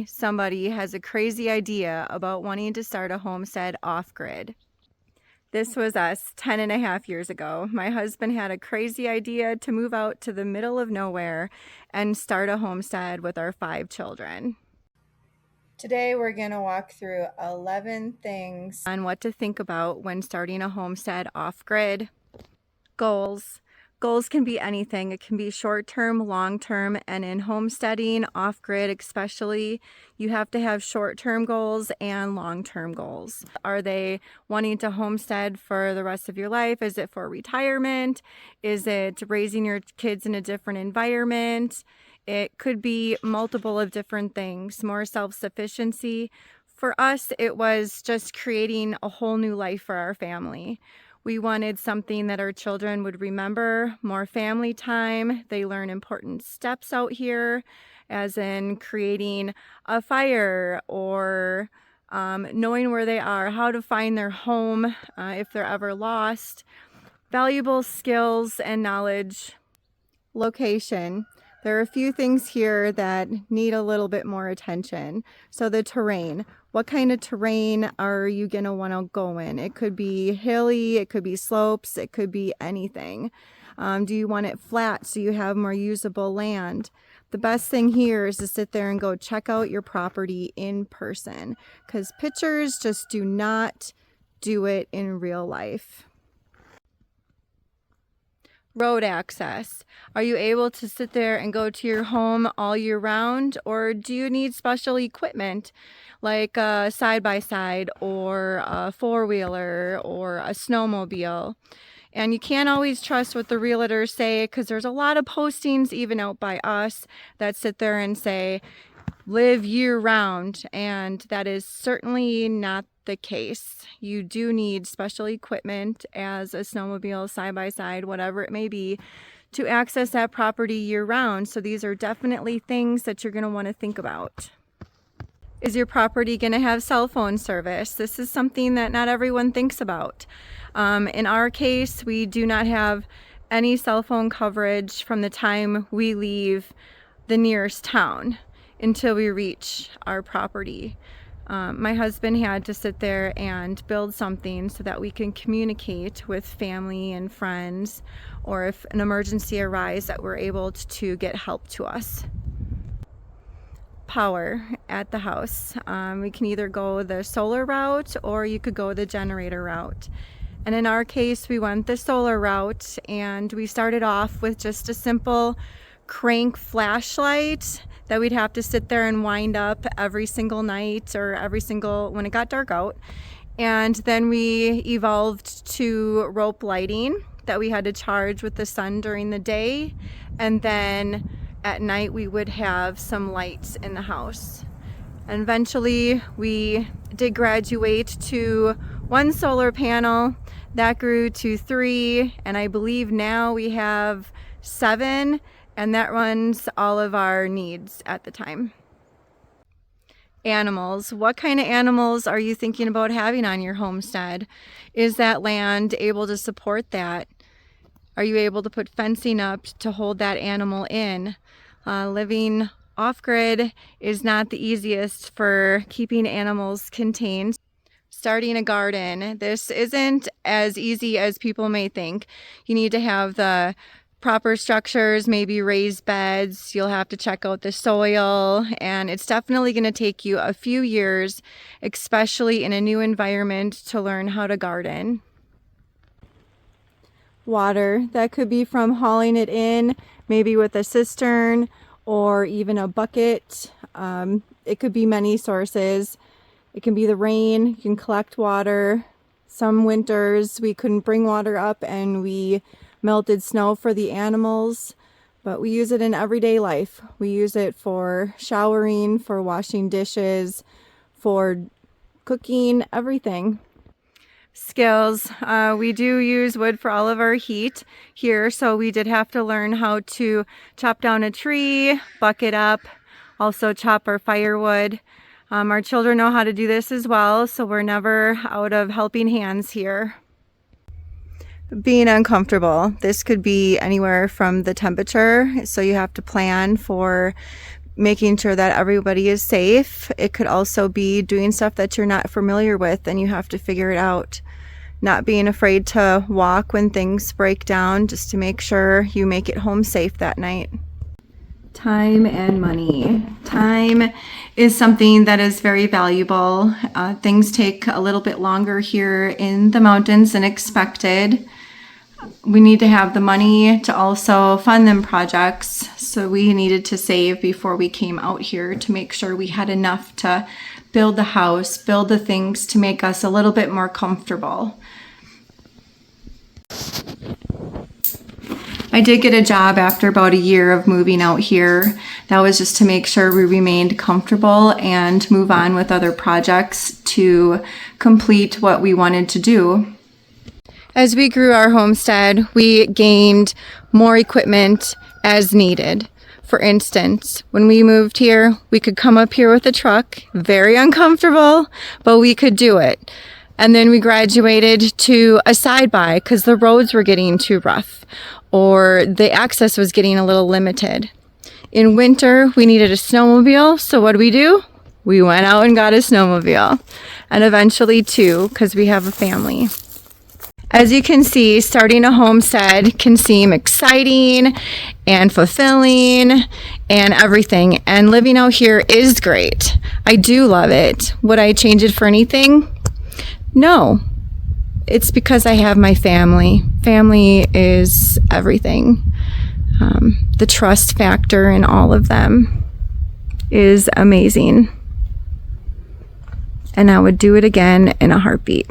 Somebody has a crazy idea about wanting to start a homestead off-grid. This was us 10.5 years ago. My husband had a crazy idea to move out to the middle of nowhere and start a homestead with our 5 children. Today we're going to walk through 11 things on what to think about when starting a homestead off-grid. Goals. Goals can be anything. It can be short-term, long-term, and in homesteading, off-grid especially, you have to have short-term goals and long-term goals. Are they wanting to homestead for the rest of your life? Is it for retirement? Is it raising your kids in a different environment? It could be multiple of different things. More self-sufficiency. For us, it was just creating a whole new life for our family. We wanted something that our children would remember, more family time. They learn important steps out here, as in creating a fire or knowing where they are, how to find their home if they're ever lost. Valuable skills and knowledge. Location. There are a few things here that need a little bit more attention. So the terrain. What kind of terrain are you going to want to go in? It could be hilly, it could be slopes, it could be anything. Do you want it flat so you have more usable land? The best thing here is to sit there and go check out your property in person, because pictures just do not do it in real life. Road access. Are you able to sit there and go to your home all year round, or do you need special equipment like a side-by-side or a four-wheeler or a snowmobile? And you can't always trust what the realtors say, because there's a lot of postings even out by us that sit there and say live year round, and that is certainly not the case. You do need special equipment as a snowmobile, side-by-side, whatever it may be, to access that property year round. So these are definitely things that you're going to want to think about. Is your property going to have cell phone service? This is something that not everyone thinks about. In our case, we do not have any cell phone coverage from the time we leave the nearest town until we reach our property. My husband had to sit there and build something so that we can communicate with family and friends, or if an emergency arises, that we're able to get help to us. Power at the house. We can either go the solar route or you could go the generator route. And in our case, we went the solar route, and we started off with just a simple crank flashlight that we'd have to sit there and wind up every single night or when it got dark out. And then we evolved to rope lighting that we had to charge with the sun during the day, and then at night we would have some lights in the house. And eventually we did graduate to 1 solar panel. That grew to 3, and I believe now we have 7, and that runs all of our needs at the time. Animals. What kind of animals are you thinking about having on your homestead? Is that land able to support that? Are you able to put fencing up to hold that animal in? Living off-grid is not the easiest for keeping animals contained. Starting a garden. This isn't as easy as people may think. You need to have the proper structures, maybe raised beds. You'll have to check out the soil, and it's definitely going to take you a few years, especially in a new environment, to learn how to garden. Water. That could be from hauling it in, maybe with a cistern or even a bucket. It could be many sources. It can be the rain. You can collect water. Some winters we couldn't bring water up, and we melted snow for the animals, but we use it in everyday life. We use it for showering, for washing dishes, for cooking, everything. Skills. We do use wood for all of our heat here, so we did have to learn how to chop down a tree, bucket up, also chop our firewood. Our children know how to do this as well, so we're never out of helping hands here. Being uncomfortable. This could be anywhere from the temperature, so you have to plan for making sure that everybody is safe. It could also be doing stuff that you're not familiar with and you have to figure it out. Not being afraid to walk when things break down, just to make sure you make it home safe that night. Time and money. Time is something that is very valuable. Things take a little bit longer here in the mountains than expected. We need to have the money to also fund them projects, so we needed to save before we came out here to make sure we had enough to build the house, build the things to make us a little bit more comfortable. I did get a job after about a year of moving out here. That was just to make sure we remained comfortable and move on with other projects to complete what we wanted to do. As we grew our homestead, we gained more equipment as needed. For instance, when we moved here, we could come up here with a truck, very uncomfortable, but we could do it. And then we graduated to a side-by because the roads were getting too rough or the access was getting a little limited. In winter, we needed a snowmobile, so what do? We went out and got a snowmobile, and eventually two, because we have a family. As you can see, starting a homestead can seem exciting and fulfilling and everything, and living out here is great. I do love it. Would I change it for anything? No. It's because I have my family. Family is everything. The trust factor in all of them is amazing. And I would do it again in a heartbeat.